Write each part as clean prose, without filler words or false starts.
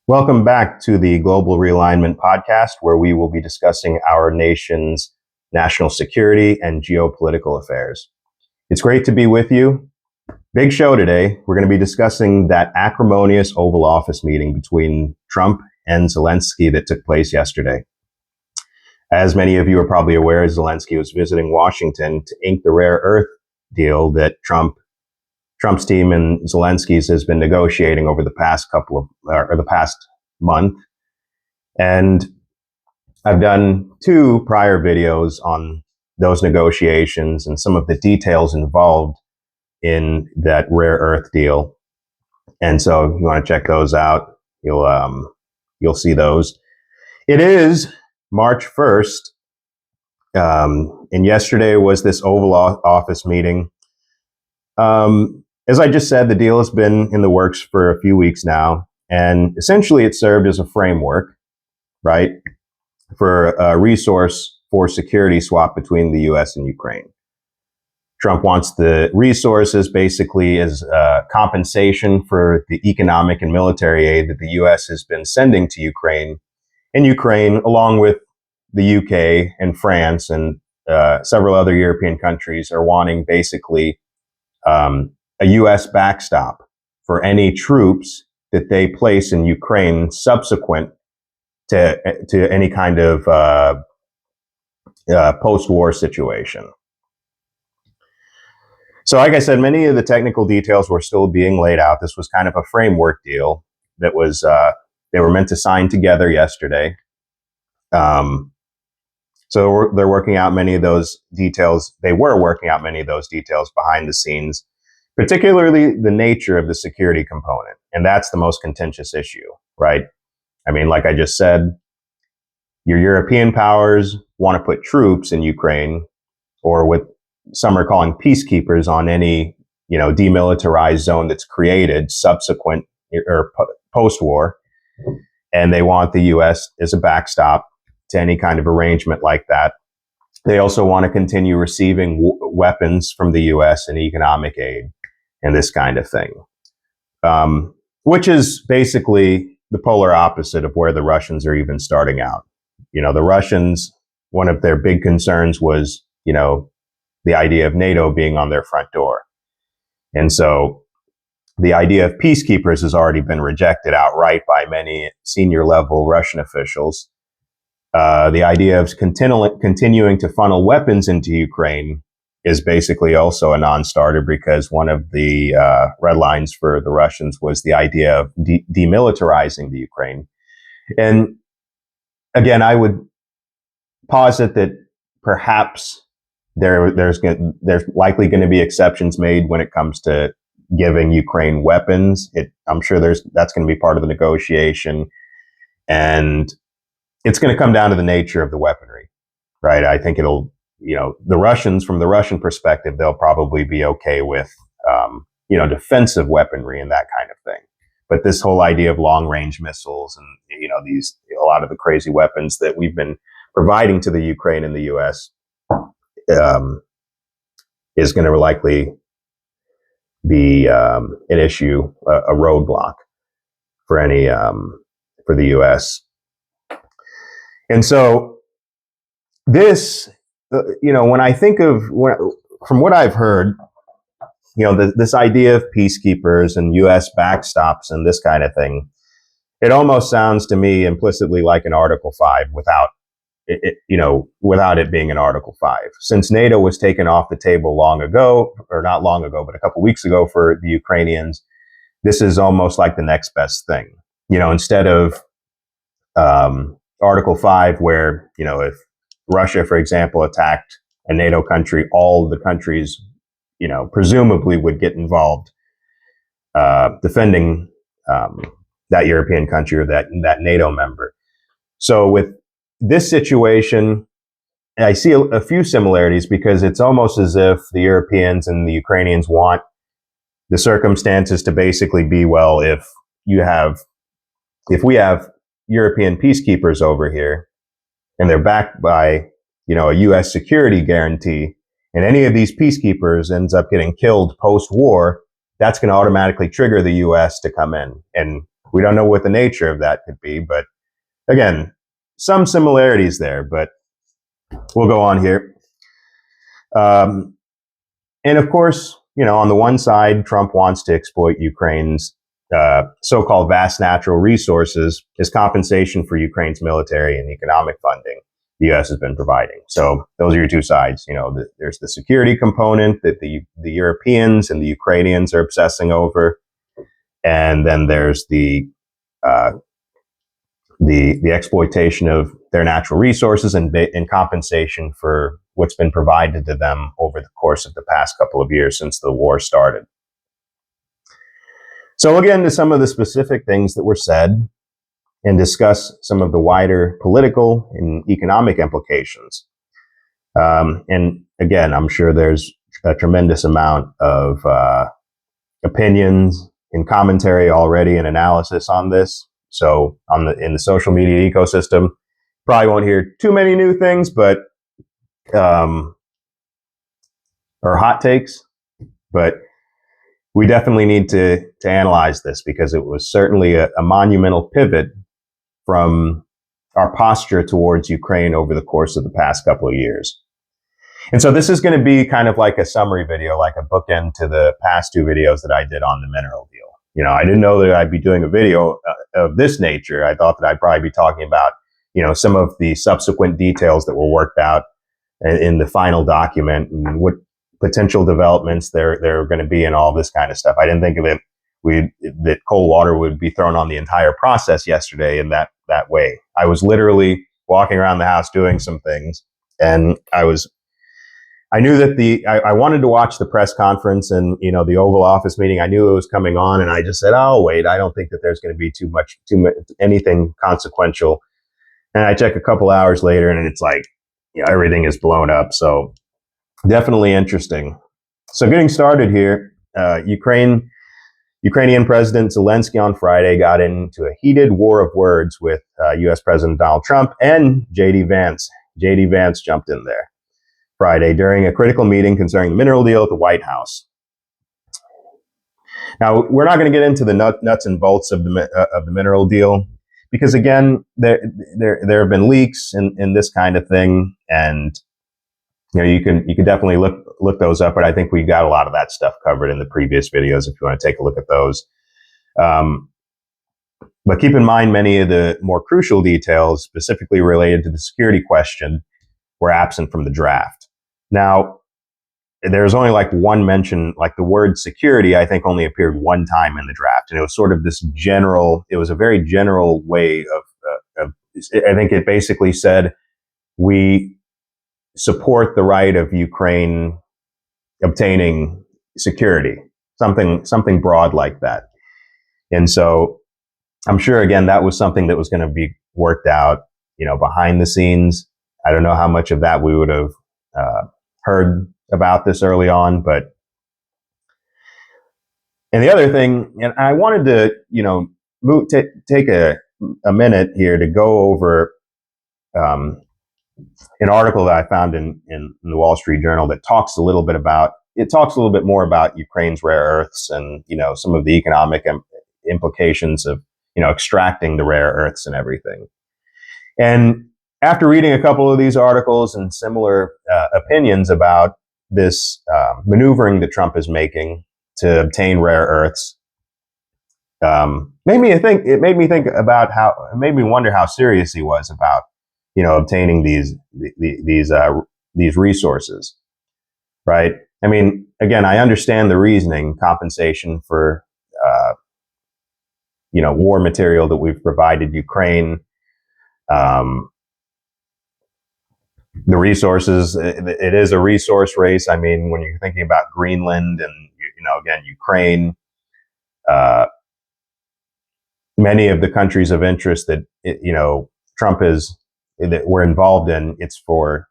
Welcome back to the Global Realignment Podcast, where we will be discussing our nation's national security and geopolitical affairs. It's great to be with you. Big show today. We're going to be discussing that acrimonious Oval Office meeting between Trump and Zelensky that took place yesterday. As many of you are probably aware, Zelensky was visiting Washington to ink the rare earth deal that Trump's team and Zelensky's has been negotiating over the past month. And I've done two prior videos on those negotiations and some of the details involved in that rare earth deal. And so if you want to check those out, you'll see those. It is March 1st. And yesterday was this Oval Office meeting. As I just said, the deal has been in the works for a few weeks now, and essentially it served as a framework, right, for a resource for security swap between the U.S. and Ukraine. Trump wants the resources basically as compensation for the economic and military aid that the U.S. has been sending to Ukraine, and Ukraine, along with the U.K. and France and several other European countries, are wanting basically a U.S. backstop for any troops that they place in Ukraine subsequent to any kind of post-war situation. So, like I said, many of the technical details were still being laid out. This was kind of a framework deal that was they were meant to sign together yesterday. So they're working out many of those details. They were working out many of those details behind the scenes, particularly the nature of the security component. And that's the most contentious issue, right? I mean, like I just said, your European powers want to put troops in Ukraine, or what some are calling peacekeepers, on any, demilitarized zone that's created subsequent or post-war. And they want the U.S. as a backstop to any kind of arrangement like that. They also want to continue receiving weapons from the U.S. and economic aid and this kind of thing, which is basically the polar opposite of where the Russians are even starting out. The Russians, one of their big concerns was, the idea of NATO being on their front door. And so the idea of peacekeepers has already been rejected outright by many senior level Russian officials. The idea of continuing to funnel weapons into Ukraine is basically also a non-starter, because one of the red lines for the Russians was the idea of demilitarizing the Ukraine. And again, I would posit that perhaps there's likely going to be exceptions made when it comes to giving Ukraine weapons. I'm sure that's going to be part of the negotiation, and it's going to come down to the nature of the weaponry, right? I think it'll, the Russians, from the Russian perspective, they'll probably be okay with, defensive weaponry and that kind of thing. But this whole idea of long-range missiles and, a lot of the crazy weapons that we've been providing to the Ukraine and the U.S. Is going to likely be an issue, a roadblock for for the U.S. And so this, when I think of, from what I've heard, this idea of peacekeepers and U.S. backstops and this kind of thing, it almost sounds to me implicitly like an Article 5 without it being an Article 5. Since NATO was taken off the table long ago, or not long ago, but a couple weeks ago for the Ukrainians, this is almost like the next best thing. Instead of Article 5, where, if Russia, for example, attacked a NATO country, all the countries, presumably would get involved defending that European country or that NATO member. So with this situation, I see a few similarities, because it's almost as if the Europeans and the Ukrainians want the circumstances to basically be, well, if we have European peacekeepers over here and they're backed by, a U.S. security guarantee, and any of these peacekeepers ends up getting killed post-war, that's going to automatically trigger the U.S. to come in and We don't know what the nature of that could be, but again, some similarities there, but we'll go on here. And of course, on the one side, Trump wants to exploit Ukraine's so-called vast natural resources as compensation for Ukraine's military and economic funding the U.S. has been providing. So those are your two sides. There's the security component that the Europeans and the Ukrainians are obsessing over, and then there's the exploitation of their natural resources and compensation for what's been provided to them over the course of the past couple of years since the war started. So we'll get into some of the specific things that were said and discuss some of the wider political and economic implications. And again, I'm sure there's a tremendous amount of opinions and commentary already and analysis on this. So in the social media ecosystem, probably won't hear too many new things, but or hot takes, but we definitely need to analyze this because it was certainly a monumental pivot from our posture towards Ukraine over the course of the past couple of years. And so this is going to be kind of like a summary video, like a bookend to the past two videos that I did on the mineral deal. I didn't know that I'd be doing a video of this nature. I thought that I'd probably be talking about, some of the subsequent details that were worked out in the final document and what potential developments there are going to be and all this kind of stuff. I didn't think of it that cold water would be thrown on the entire process yesterday in that way. I was literally walking around the house doing some things, and I knew that I wanted to watch the press conference and the Oval Office meeting. I knew it was coming on, and I just said, "Oh wait, I don't think that there's going to be too much anything consequential." And I check a couple hours later, and it's like everything is blown up. So definitely interesting. So getting started here, Ukrainian President Zelensky on Friday got into a heated war of words with U.S. President Donald Trump and J.D. Vance. J.D. Vance jumped in there Friday during a critical meeting concerning the mineral deal at the White House. Now, we're not going to get into the nuts and bolts of the mineral deal because, again, there have been leaks in this kind of thing, and you can definitely look those up. But I think we got a lot of that stuff covered in the previous videos if you want to take a look at those. But keep in mind, many of the more crucial details, specifically related to the security question, were absent from the draft. Now, there's only like one mention, like the word security, I think only appeared one time in the draft. And it was sort of this it was a very general way of I think it basically said, we support the right of Ukraine obtaining security, something broad like that. And so I'm sure, again, that was something that was going to be worked out, behind the scenes. I don't know how much of that we would have heard about this early on, but and the other thing, and I wanted to, take a minute here to go over an article that I found in the Wall Street Journal that talks a little bit more about Ukraine's rare earths and, some of the economic implications of, extracting the rare earths and everything. And after reading a couple of these articles and similar opinions about this maneuvering that Trump is making to obtain rare earths, it made me wonder how serious he was about, obtaining these resources, right? I mean, again, I understand the reasoning, compensation for, war material that we've provided Ukraine, the resources. It is a resource race. I mean, when you're thinking about Greenland and, again, Ukraine, many of the countries of interest that, Trump that we're involved in, it's for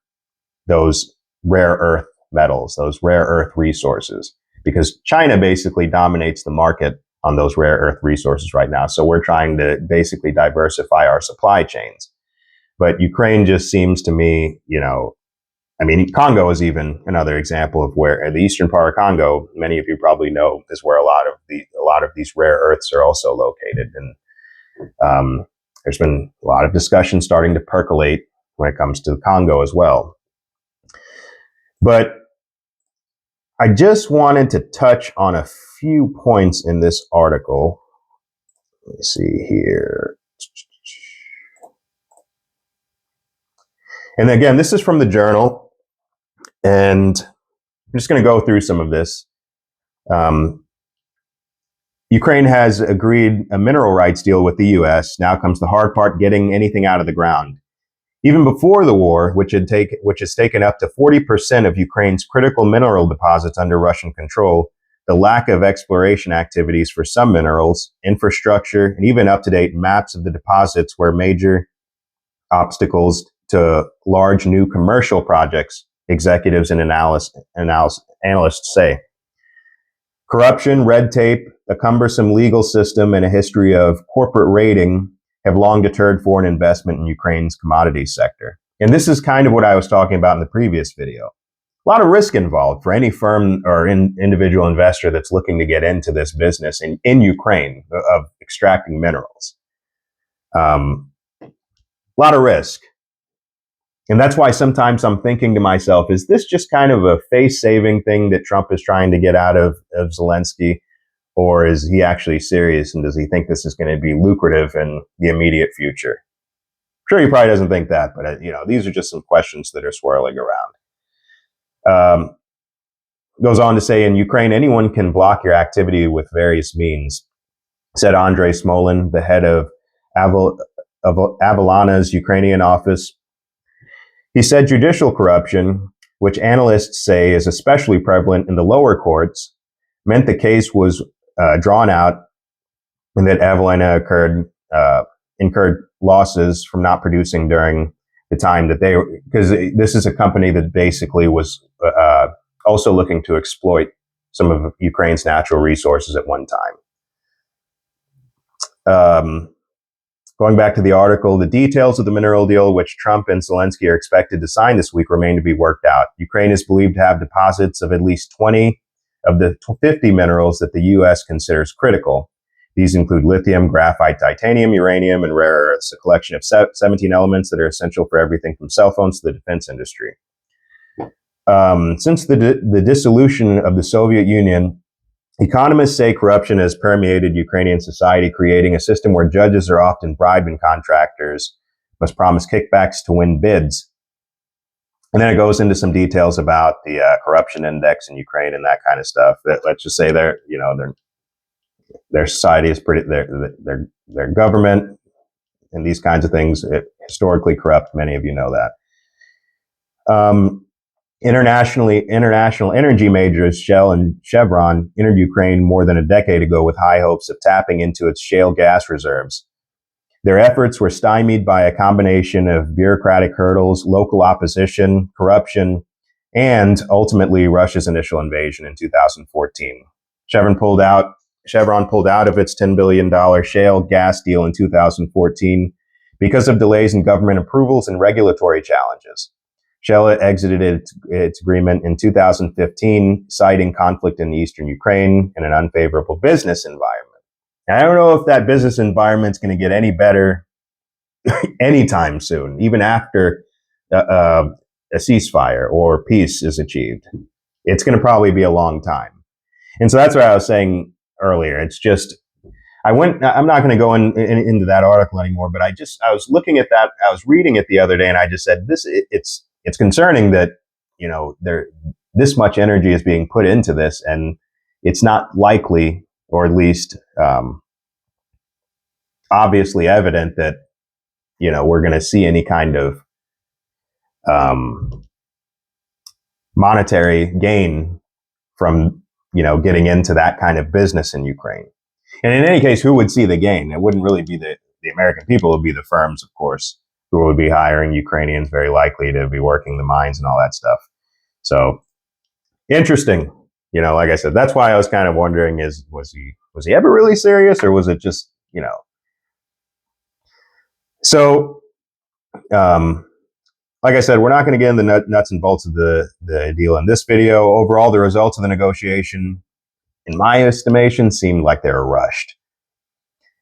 those rare earth metals, those rare earth resources, because China basically dominates the market on those rare earth resources right now. So we're trying to basically diversify our supply chains. But Ukraine just seems to me, Congo is even another example of where the eastern part of Congo, many of you probably know, is where a lot of these rare earths are also located. And There's been a lot of discussion starting to percolate when it comes to the Congo as well. But I just wanted to touch on a few points in this article. Let me see here. And again, this is from the Journal, and I'm just going to go through some of this. Ukraine has agreed a mineral rights deal with the U.S. Now comes the hard part, getting anything out of the ground. Even before the war, which has taken up to 40% of Ukraine's critical mineral deposits under Russian control, the lack of exploration activities for some minerals, infrastructure, and even up-to-date maps of the deposits were major obstacles to large new commercial projects, executives and analysts say. Corruption, red tape, a cumbersome legal system, and a history of corporate raiding have long deterred foreign investment in Ukraine's commodities sector. And this is kind of what I was talking about in the previous video. A lot of risk involved for any firm or individual investor that's looking to get into this business in Ukraine of extracting minerals. A lot of risk. And that's why sometimes I'm thinking to myself, is this just kind of a face-saving thing that Trump is trying to get out of Zelensky? Or is he actually serious, and does he think this is going to be lucrative in the immediate future? I'm sure he probably doesn't think that, but these are just some questions that are swirling around. Goes on to say, in Ukraine, anyone can block your activity with various means, said Andrei Smolin, the head of Avalana's Ukrainian office. He said judicial corruption, which analysts say is especially prevalent in the lower courts, meant the case was drawn out and that Avalana incurred losses from not producing during the time that they were, because this is a company that basically was also looking to exploit some of Ukraine's natural resources at one time. Going back to the article, the details of the mineral deal, which Trump and Zelensky are expected to sign this week, remain to be worked out. Ukraine is believed to have deposits of at least 20 of the 50 minerals that the U.S. considers critical. These include lithium, graphite, titanium, uranium, and rare earths, a collection of 17 elements that are essential for everything from cell phones to the defense industry. Since the dissolution of the Soviet Union, economists say corruption has permeated Ukrainian society, creating a system where judges are often bribed and contractors must promise kickbacks to win bids. And then it goes into some details about the corruption index in Ukraine and that kind of stuff. Let's just say their society is pretty, their government and these kinds of things, historically corrupt. Many of you know that. International energy majors Shell and Chevron entered Ukraine more than a decade ago with high hopes of tapping into its shale gas reserves. Their efforts were stymied by a combination of bureaucratic hurdles, local opposition, corruption, and ultimately Russia's initial invasion in 2014. Chevron pulled out of its $10 billion shale gas deal in 2014 because of delays in government approvals and regulatory challenges. Shell exited its agreement in 2015, citing conflict in eastern Ukraine and an unfavorable business environment. And I don't know if that business environment is going to get any better anytime soon, even after a ceasefire or peace is achieved. It's going to probably be a long time. And so that's what I was saying earlier. It's just, I'm not going to go into that article anymore, but I was looking at that. I was reading it the other day and I just said, it's concerning that, this much energy is being put into this, and it's not likely, or at least obviously evident that, we're going to see any kind of monetary gain from, getting into that kind of business in Ukraine. And in any case, who would see the gain? It wouldn't really be the American people. It would be the firms, of course, who would be hiring Ukrainians, very likely to be working the mines and all that stuff. So interesting. Like I said, that's why I was kind of wondering, was he ever really serious, or was it just, So, like I said, we're not going to get into the nuts and bolts of the deal in this video. Overall, the results of the negotiation, in my estimation, seemed like they were rushed.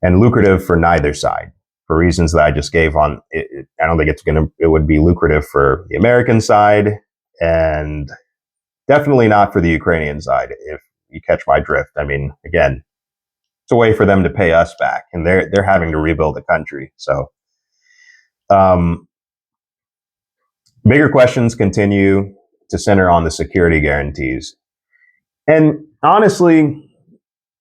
and lucrative for neither side for reasons that I just gave on it. I don't think it would be lucrative for the American side, and definitely not for the Ukrainian side, if you catch my drift. I mean, again, it's a way for them to pay us back, and they're having to rebuild the country. So, bigger questions continue to center on the security guarantees. And honestly,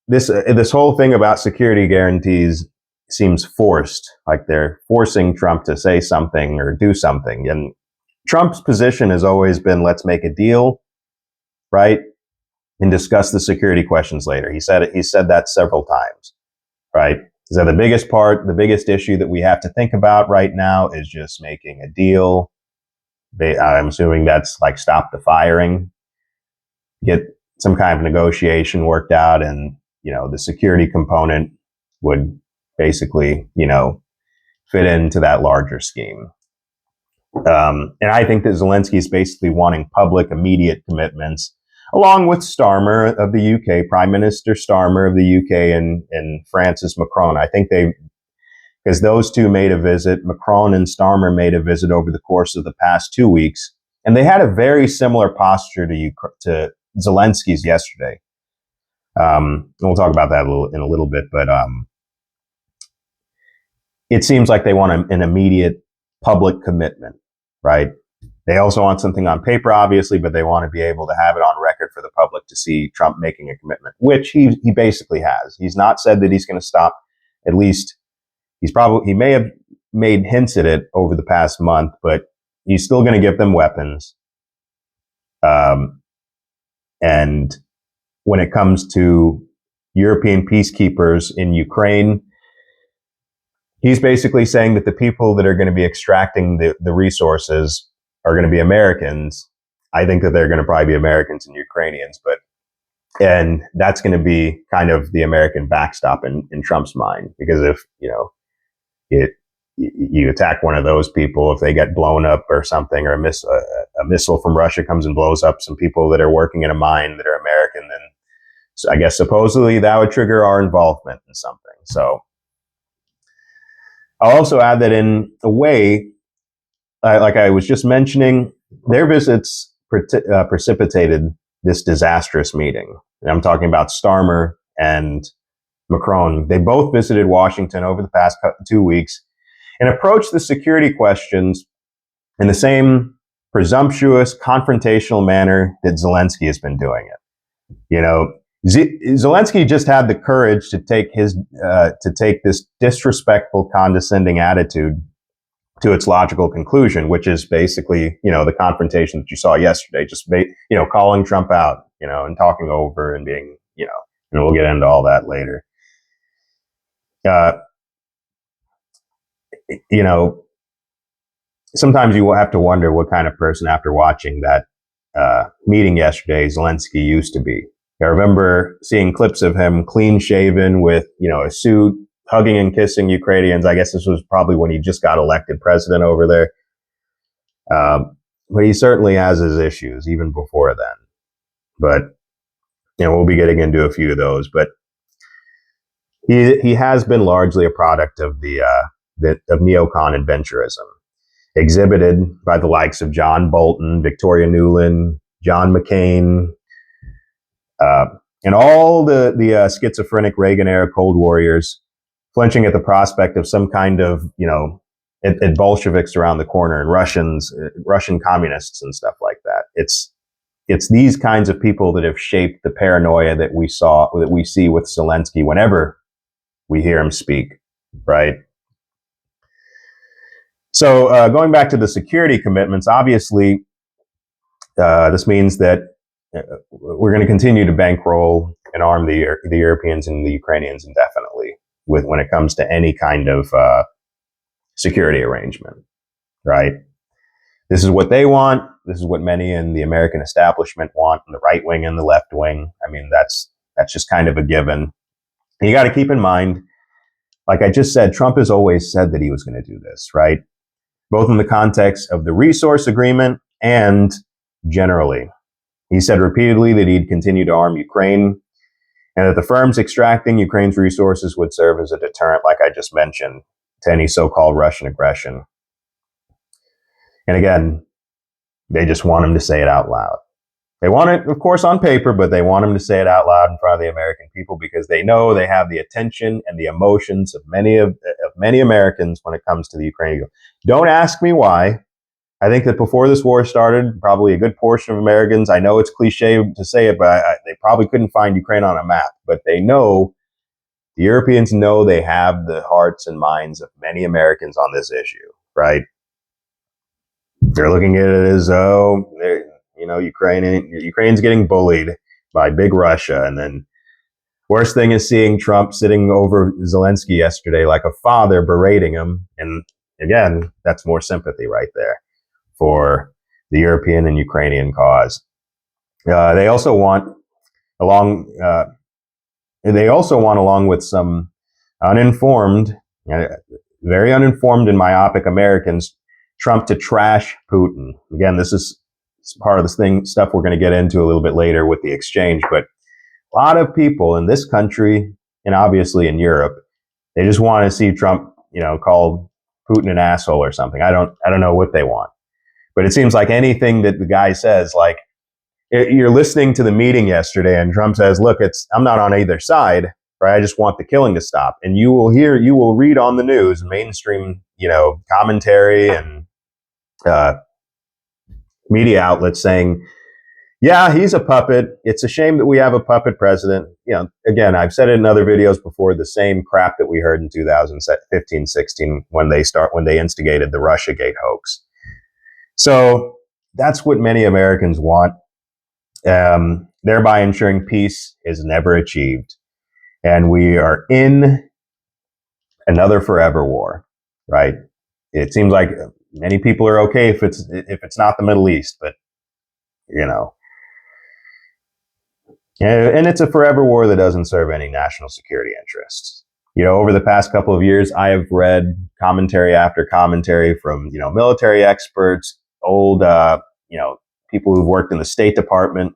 this whole thing about security guarantees seems forced, like they're forcing Trump to say something or do something. And Trump's position has always been, let's make a deal, right? And discuss the security questions later. He said that several times, right? He said the biggest issue that we have to think about right now is just making a deal. I'm assuming that's like stop the firing, get some kind of negotiation worked out, and the security component would basically fit into that larger scheme. And I think that Zelensky is basically wanting public, immediate commitments, along with Starmer of the UK, Prime Minister Starmer of the UK, and Francis Macron. I think because those two made a visit, Macron and Starmer made a visit over the course of the past 2 weeks, and they had a very similar posture to Zelensky's yesterday. We'll talk about that in a little bit, but it seems like they want an immediate public commitment, right? They also want something on paper, obviously, but they want to be able to have it on record for the public to see Trump making a commitment, which he basically has. He's not said that he's going to stop. At least he may have made hints at it over the past month, but he's still going to give them weapons. And when it comes to European peacekeepers in Ukraine, he's basically saying that the people that are going to be extracting the resources are going to be Americans. I think that they're going to probably be Americans and Ukrainians, and that's going to be kind of the American backstop in Trump's mind, because if you attack one of those people, if they get blown up or something, or a missile from Russia comes and blows up some people that are working in a mine that are American, then I guess supposedly that would trigger our involvement in something. So I'll also add that in a way, like I was just mentioning, their visits precipitated this disastrous meeting. And I'm talking about Starmer and Macron. They both visited Washington over the past 2 weeks and approached the security questions in the same presumptuous, confrontational manner that Zelensky has been doing it. Zelensky just had the courage to take this disrespectful, condescending attitude to its logical conclusion, which is basically, the confrontation that you saw yesterday, just, calling Trump out, and talking over and being, and we'll get into all that later. Sometimes you will have to wonder what kind of person, after watching that meeting yesterday, Zelensky used to be. I remember seeing clips of him clean shaven with, a suit, hugging and kissing Ukrainians. I guess this was probably when he just got elected president over there. But he certainly has his issues even before then. But, we'll be getting into a few of those. But he has been largely a product of of neocon adventurism, exhibited by the likes of John Bolton, Victoria Nuland, John McCain, and all the schizophrenic Reagan-era Cold Warriors flinching at the prospect of some kind of, at Bolsheviks around the corner and Russian communists and stuff like that. It's these kinds of people that have shaped the paranoia that we see with Zelensky whenever we hear him speak, right? So going back to the security commitments, obviously, this means that we're going to continue to bankroll and arm the Europeans and the Ukrainians indefinitely when it comes to any kind of security arrangement, right? This is what they want. This is what many in the American establishment want, the right wing and the left wing. I mean, that's just kind of a given. And you got to keep in mind, like I just said, Trump has always said that he was going to do this, right? Both in the context of the resource agreement and generally. He said repeatedly that he'd continue to arm Ukraine. and that the firms extracting Ukraine's resources would serve as a deterrent, like I just mentioned, to any so-called Russian aggression. And again, they just want him to say it out loud. They want it, of course, on paper, but they want him to say it out loud in front of the American people because they know they have the attention and the emotions of many Americans when it comes to the Ukrainian. Don't ask me why. I think that before this war started, probably a good portion of Americans, I know it's cliche to say it, but they probably couldn't find Ukraine on a map. But they know, the Europeans know they have the hearts and minds of many Americans on this issue, right? They're looking at it as, Ukraine's getting bullied by big Russia. And then worst thing is seeing Trump sitting over Zelensky yesterday like a father berating him. And again, that's more sympathy right there for the European and Ukrainian cause. They also want, along with some uninformed, very uninformed and myopic Americans, Trump to trash Putin. Again, this is part of this stuff we're going to get into a little bit later with the exchange, but a lot of people in this country and obviously in Europe, they just want to see Trump, call Putin an asshole or something. I don't know what they want, but it seems like anything that the guy says, like you're listening to the meeting yesterday and Trump says, look, I'm not on either side, right? I just want the killing to stop. And you will read on the news, mainstream, commentary and media outlets saying, yeah, he's a puppet. It's a shame that we have a puppet president. Again, I've said it in other videos before, the same crap that we heard in 2015-16 when they instigated the Russiagate hoax. So that's what many Americans want, thereby ensuring peace is never achieved. And we are in another forever war, right? It seems like many people are okay if it's not the Middle East, but and it's a forever war that doesn't serve any national security interests. Over the past couple of years, I have read commentary after commentary from military experts, old people who've worked in the State Department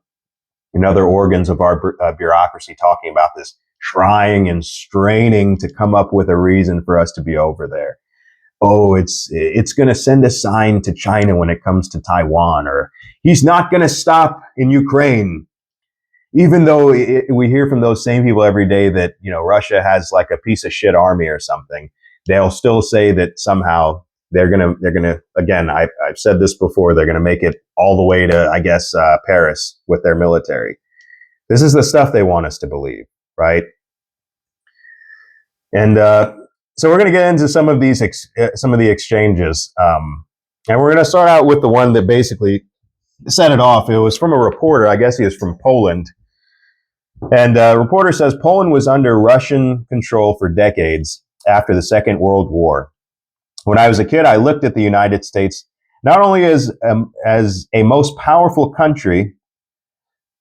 and other organs of our bureaucracy talking about this, trying and straining to come up with a reason for us to be over there. Oh, it's going to send a sign to China when it comes to Taiwan, or he's not going to stop in Ukraine. Even though we hear from those same people every day that, Russia has like a piece of shit army or something, they'll still say that somehow they're going to, again, I've said this before, they're going to make it all the way to, I guess, Paris with their military. This is the stuff they want us to believe, right? And so we're going to get into some of these, some of the exchanges. And we're going to start out with the one that basically set it off. It was from a reporter. I guess he was from Poland. And a reporter says Poland was under Russian control for decades after the Second World War. When I was a kid, I looked at the United States not only as a most powerful country,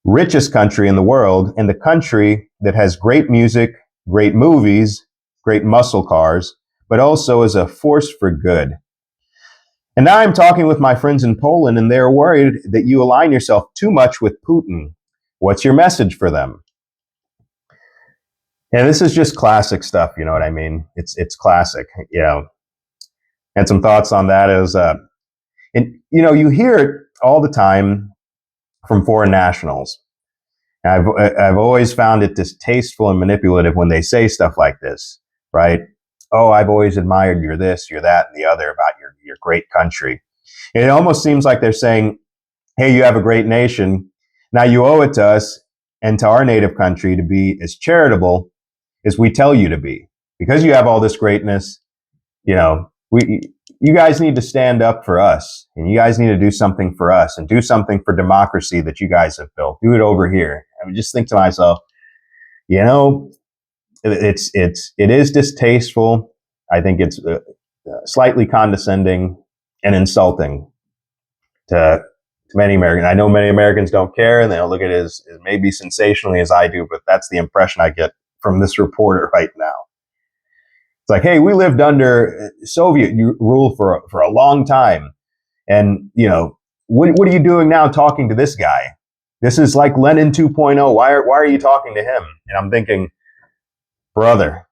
richest country in the world, and the country that has great music, great movies, great muscle cars, but also as a force for good. And now I'm talking with my friends in Poland, and they're worried that you align yourself too much with Putin. What's your message for them? And this is just classic stuff, you know what I mean? It's classic, And some thoughts on that is, and you hear it all the time from foreign nationals. I've always found it distasteful and manipulative when they say stuff like this, right? Oh, I've always admired your this, your that, and the other about your great country. And it almost seems like they're saying, hey, you have a great nation. Now you owe it to us and to our native country to be as charitable as we tell you to be. Because you have all this greatness, you guys need to stand up for us, and you guys need to do something for us and do something for democracy that you guys have built. Do it over here. I mean, just think to myself, it is distasteful. I think it's slightly condescending and insulting to many Americans. I know many Americans don't care, and they don't look at it as maybe sensationally as I do, but that's the impression I get from this reporter right now. It's like, hey, we lived under Soviet rule for a long time. And, what are you doing now talking to this guy? This is like Lenin 2.0. Why are you talking to him? And I'm thinking, brother,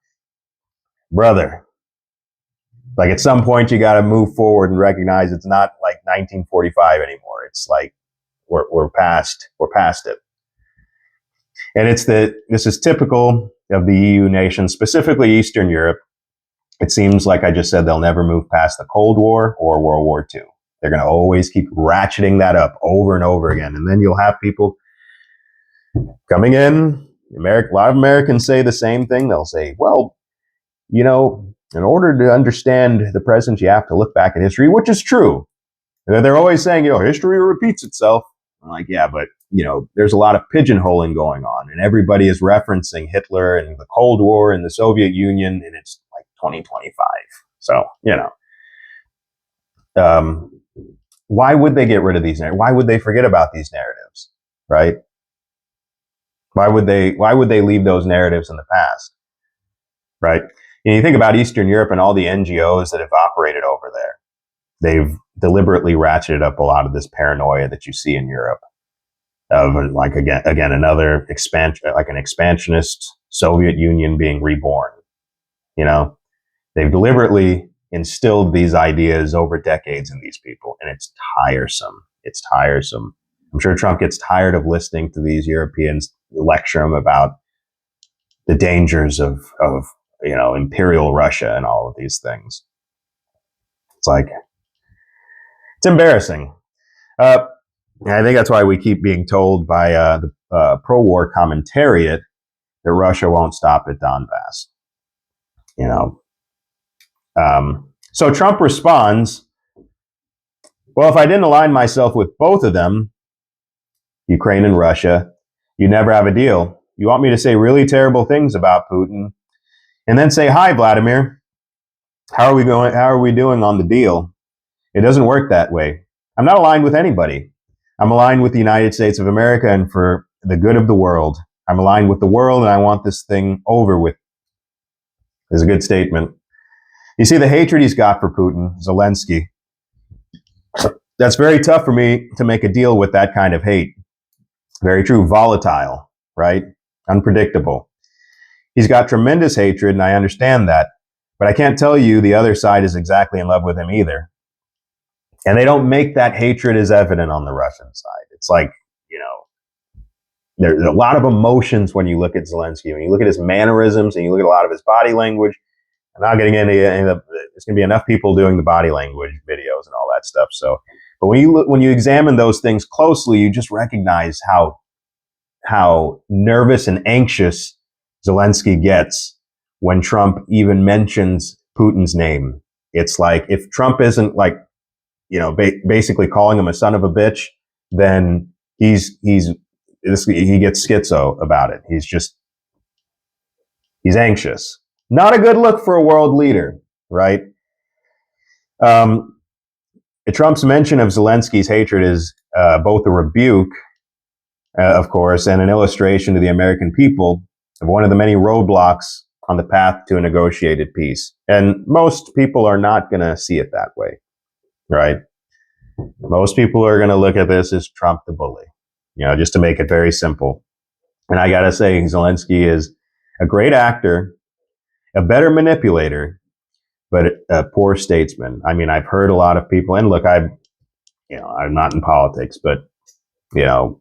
like at some point you got to move forward and recognize it's not like 1945 anymore. It's like we're past it. And this is typical of the EU nations, specifically Eastern Europe. It seems like I just said they'll never move past the Cold War or World War II. They're going to always keep ratcheting that up over and over again. And then you'll have people coming in. A lot of Americans say the same thing. They'll say, well, you know, in order to understand the present, you have to look back at history, which is true. They're always saying, you know, history repeats itself. I'm like, yeah, but, you know, there's a lot of pigeonholing going on. And everybody is referencing Hitler and the Cold War and the Soviet Union. And it's like 2025. So, you know, why would they get rid of these narratives? Why would they forget about these narratives, right? Why would they leave those narratives in the past, right? And you think about Eastern Europe and all the NGOs that have operated over there. They've deliberately ratcheted up a lot of this paranoia that you see in Europe of like again another expansion, like an expansionist Soviet Union being reborn. You know, they've deliberately instilled these ideas over decades in these people, and it's tiresome. It's tiresome. I'm sure Trump gets tired of listening to these Europeans lecture him about the dangers of you know, imperial Russia and all of these things. It's like, it's embarrassing. I think that's why we keep being told by the pro-war commentariat that Russia won't stop at Donbass. You know, so Trump responds, well, if I didn't align myself with both of them, Ukraine and Russia, you never have a deal. You want me to say really terrible things about Putin and then say, hi, Vladimir. How are we doing on the deal? It doesn't work that way. I'm not aligned with anybody. I'm aligned with the United States of America and for the good of the world. I'm aligned with the world and I want this thing over with. Is a good statement. You see the hatred he's got for Putin, Zelensky. That's very tough for me to make a deal with that kind of hate. Very true. Volatile, right? Unpredictable. He's got tremendous hatred, and I understand that. But I can't tell you the other side is exactly in love with him either. And they don't make that hatred as evident on the Russian side. It's like, you know, there's a lot of emotions when you look at Zelensky. When you look at his mannerisms and you look at a lot of his body language, I'm not getting into there's going to be enough people doing the body language videos and all that stuff. So, but when you examine those things closely, you just recognize how nervous and anxious Zelensky gets when Trump even mentions Putin's name. It's like if Trump isn't like, you know, basically calling him a son of a bitch, then he gets schizo about it. He's anxious. Not a good look for a world leader, right? Trump's mention of Zelensky's hatred is both a rebuke, of course, and an illustration to the American people of one of the many roadblocks on the path to a negotiated peace. And most people are not going to see it that way, right? Most people are going to look at this as Trump the bully, you know, just to make it very simple. And I got to say, Zelensky is a great actor, a better manipulator, but a poor statesman. I mean, I've heard a lot of people, and look, I'm not in politics, but, you know,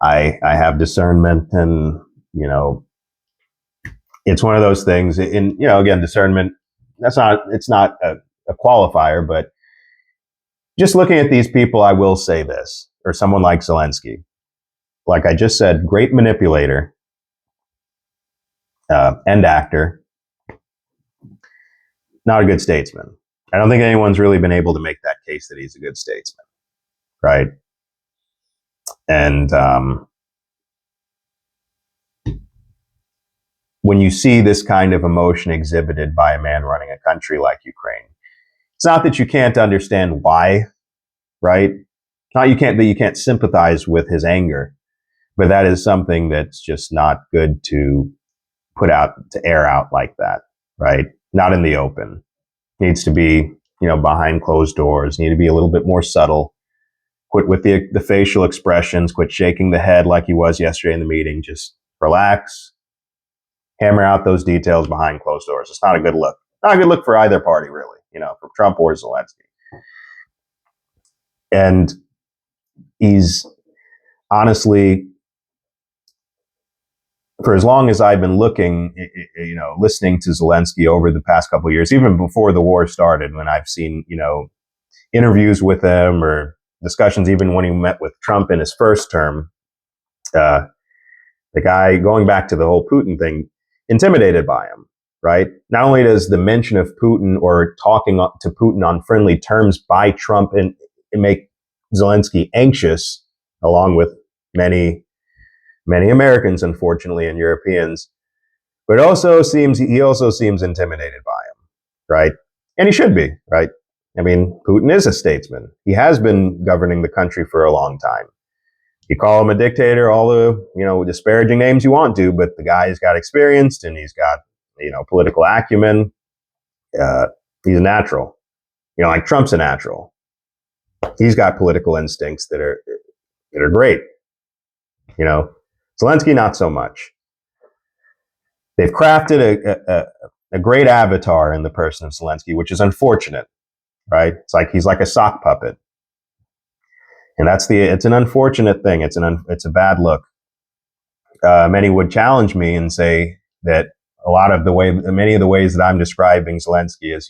I have discernment, and, you know, it's one of those things. And, you know, again, discernment, it's not a qualifier, but just looking at these people, I will say this, or someone like Zelensky, like I just said, great manipulator and actor, not a good statesman. I don't think anyone's really been able to make that case that he's a good statesman, right? And when you see this kind of emotion exhibited by a man running a country like Ukraine, it's not that you can't understand why, right? Not that you can't sympathize with his anger, but that is something that's just not good to air out like that, right? Not in the open. Needs to be, you know, behind closed doors. Need to be a little bit more subtle. Quit with the facial expressions. Quit shaking the head like he was yesterday in the meeting. Just relax. Hammer out those details behind closed doors. It's not a good look. Not a good look for either party, really. For Trump or Zelensky. And he's honestly, for as long as I've been listening to Zelensky over the past couple of years, even before the war started, when I've seen, interviews with him or discussions, even when he met with Trump in his first term, the guy, going back to the whole Putin thing, intimidated by him, right? Not only does the mention of Putin or talking to Putin on friendly terms by Trump and make Zelensky anxious, along with many Americans, unfortunately, and Europeans, but he also seems intimidated by him, right? And he should be, right? I mean, Putin is a statesman. He has been governing the country for a long time. You call him a dictator, all the, disparaging names you want to, but the guy's got experience and he's got, political acumen. He's a natural, like Trump's a natural. He's got political instincts that are great. Zelensky, not so much. They've crafted a great avatar in the person of Zelensky, which is unfortunate, right? It's like he's like a sock puppet. And it's an unfortunate thing. It's a bad look. Many would challenge me and say that many of the ways that I'm describing Zelensky is,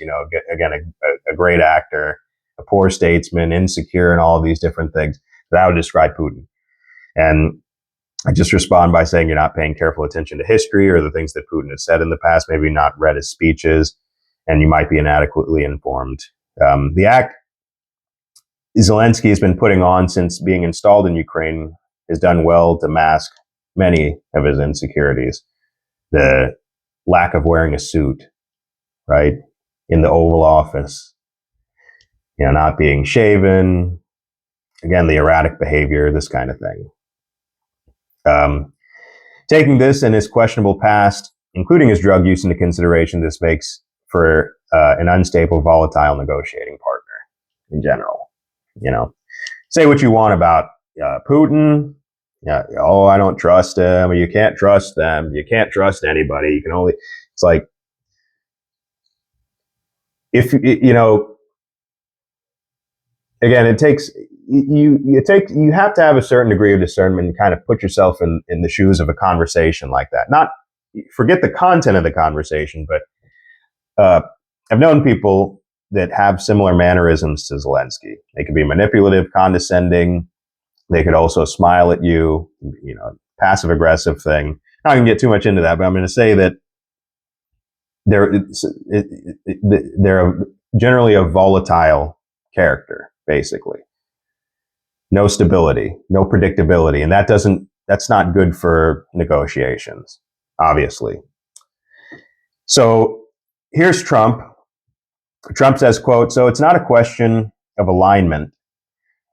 again, a great actor, a poor statesman, insecure, and all of these different things, that I would describe Putin. And I just respond by saying you're not paying careful attention to history or the things that Putin has said in the past, maybe not read his speeches, and you might be inadequately informed. The act Zelensky has been putting on since being installed in Ukraine has done well to mask many of his insecurities. The lack of wearing a suit, right, in the Oval Office, not being shaven, again, the erratic behavior, this kind of thing. Taking this and his questionable past, including his drug use, into consideration, this makes for an unstable, volatile negotiating partner in general. Say what you want about Putin. I don't trust him. Or you can't trust them. You can't trust anybody. You can only. It's like if again, it takes you have to have a certain degree of discernment and kind of put yourself in the shoes of a conversation like that. Not forget the content of the conversation, but I've known people that have similar mannerisms to Zelensky. They could be manipulative, condescending. They could also smile at you, passive aggressive thing. I can get too much into that, but I'm going to say that they're generally a volatile character, basically. No stability, no predictability, and that's not good for negotiations, obviously. So here's Trump. Trump says, quote, "So it's not a question of alignment.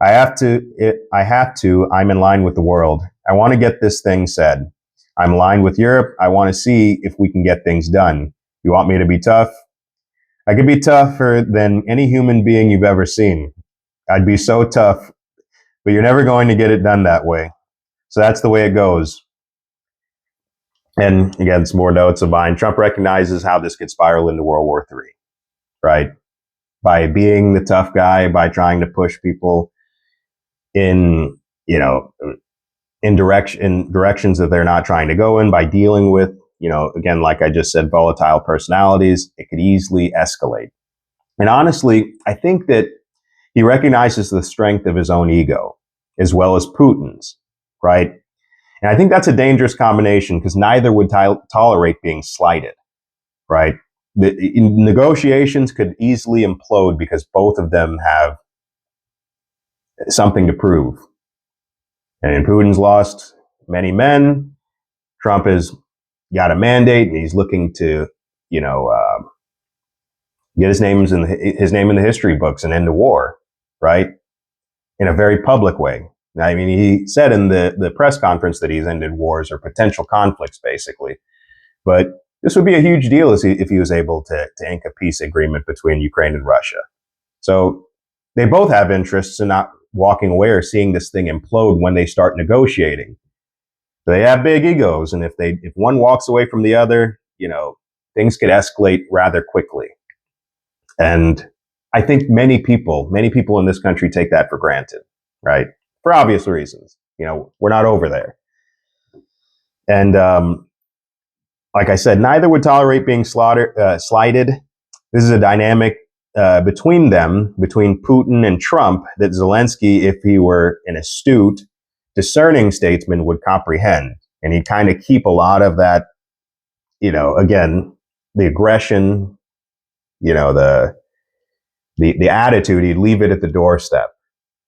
I'm in line with the world. I want to get this thing said. I'm aligned with Europe. I want to see if we can get things done. You want me to be tough? I could be tougher than any human being you've ever seen. I'd be so tough, but you're never going to get it done that way. So that's the way it goes." And again, some more notes of mine. Trump recognizes how this could spiral into World War III, right? By being the tough guy, by trying to push people in directions that they're not trying to go in, by dealing with, again, like I just said, volatile personalities, it could easily escalate. And honestly, I think that he recognizes the strength of his own ego as well as Putin's, right? And I think that's a dangerous combination because neither would tolerate being slighted, right? The negotiations could easily implode because both of them have something to prove. And Putin's lost many men. Trump has got a mandate, and he's looking to, get his name in the history books and end the war, right? In a very public way. I mean, he said in the press conference that he's ended wars or potential conflicts, basically. But this would be a huge deal if he was able to ink a peace agreement between Ukraine and Russia. So they both have interests in not walking away or seeing this thing implode when they start negotiating. They have big egos, and if one walks away from the other, things could escalate rather quickly. And I think many people in this country take that for granted, right? For obvious reasons. We're not over there. And like I said, neither would tolerate being slighted. This is a dynamic between Putin and Trump, that Zelensky, if he were an astute, discerning statesman, would comprehend. And he'd kind of keep a lot of that, again, the aggression, the attitude, he'd leave it at the doorstep,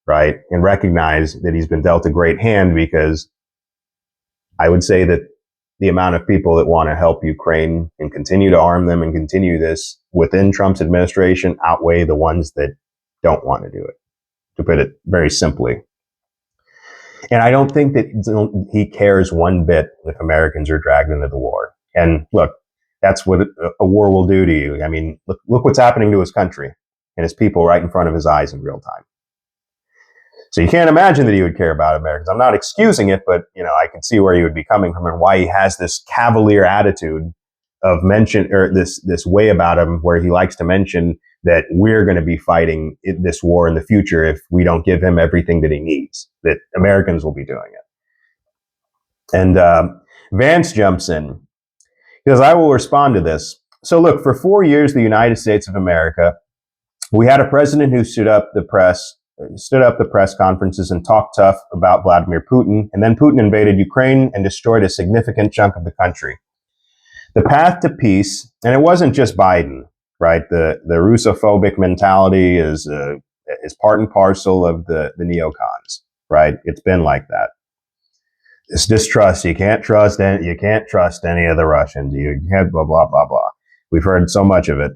right? And recognize that he's been dealt a great hand, because I would say that the amount of people that want to help Ukraine and continue to arm them and continue this within Trump's administration outweigh the ones that don't want to do it, to put it very simply. And I don't think that he cares one bit if Americans are dragged into the war. And look, that's what a war will do to you. I mean, look what's happening to his country and his people right in front of his eyes in real time. So you can't imagine that he would care about Americans. I'm not excusing it, but I can see where he would be coming from and why he has this cavalier attitude of this way about him, where he likes to mention that we're going to be fighting this war in the future if we don't give him everything that he needs, that Americans will be doing it. And Vance jumps in, because I will respond to this. So look, for 4 years, the United States of America, we had a president who stood up the press conferences and talked tough about Vladimir Putin, and then Putin invaded Ukraine and destroyed a significant chunk of the country. The path to peace, and it wasn't just Biden, right? The Russophobic mentality is part and parcel of the neocons, right? It's been like that. This distrust, you can't trust any of the Russians. You can't blah blah blah blah. We've heard so much of it.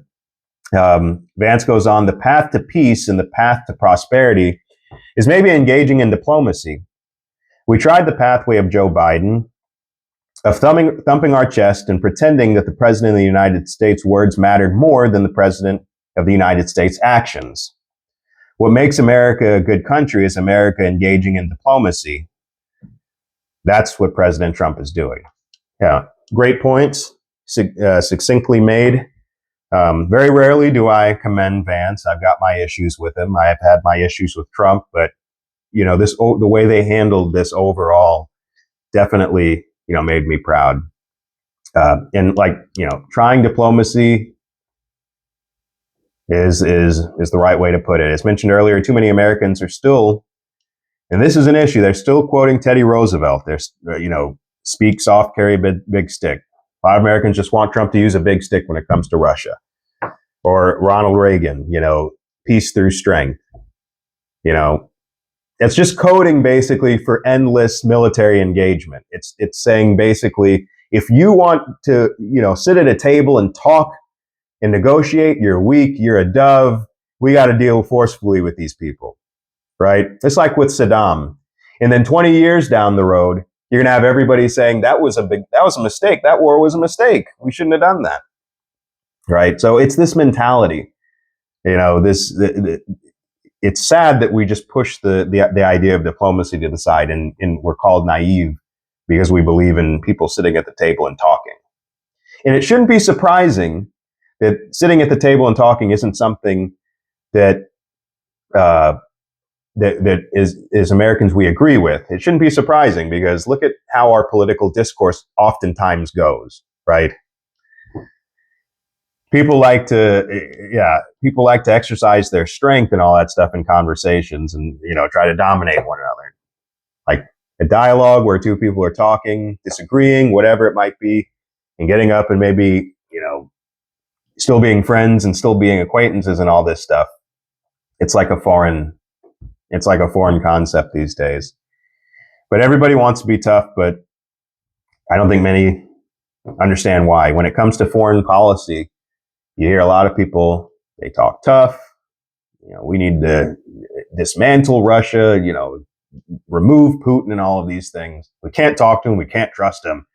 Vance goes on, the path to peace and the path to prosperity is maybe engaging in diplomacy. We tried the pathway of Joe Biden, of thumping our chest and pretending that the president of the United States' words mattered more than the president of the United States' actions. What makes America a good country is America engaging in diplomacy. That's what President Trump is doing. Yeah, great points, succinctly made. Very rarely do I commend Vance. I've got my issues with him. I have had my issues with Trump, but the way they handled this overall definitely made me proud. And trying diplomacy is the right way to put it. As mentioned earlier, too many Americans are still, and this is an issue, they're still quoting Teddy Roosevelt. They're speak soft, carry a big stick. A lot of Americans just want Trump to use a big stick when it comes to Russia. Or Ronald Reagan, peace through strength. It's just coding basically for endless military engagement. It's saying basically, if you want to, sit at a table and talk and negotiate, you're weak, you're a dove. We got to deal forcefully with these people, right? It's like with Saddam. And then 20 years down the road, you're going to have everybody saying that was a mistake. That war was a mistake. We shouldn't have done that. Right. So it's this mentality, it's sad that we just push the idea of diplomacy to the side, and we're called naive because we believe in people sitting at the table and talking. And it shouldn't be surprising that sitting at the table and talking isn't something that is Americans we agree with. It shouldn't be surprising, because look at how our political discourse oftentimes goes, right? People like to exercise their strength and all that stuff in conversations, and try to dominate one another. Like a dialogue where two people are talking, disagreeing, whatever it might be, and getting up and maybe still being friends and still being acquaintances and all this stuff. It's like a foreign concept these days. But everybody wants to be tough, but I don't think many understand why. When it comes to foreign policy, you hear a lot of people, they talk tough. We need to dismantle Russia, remove Putin and all of these things. We can't talk to him. We can't trust him.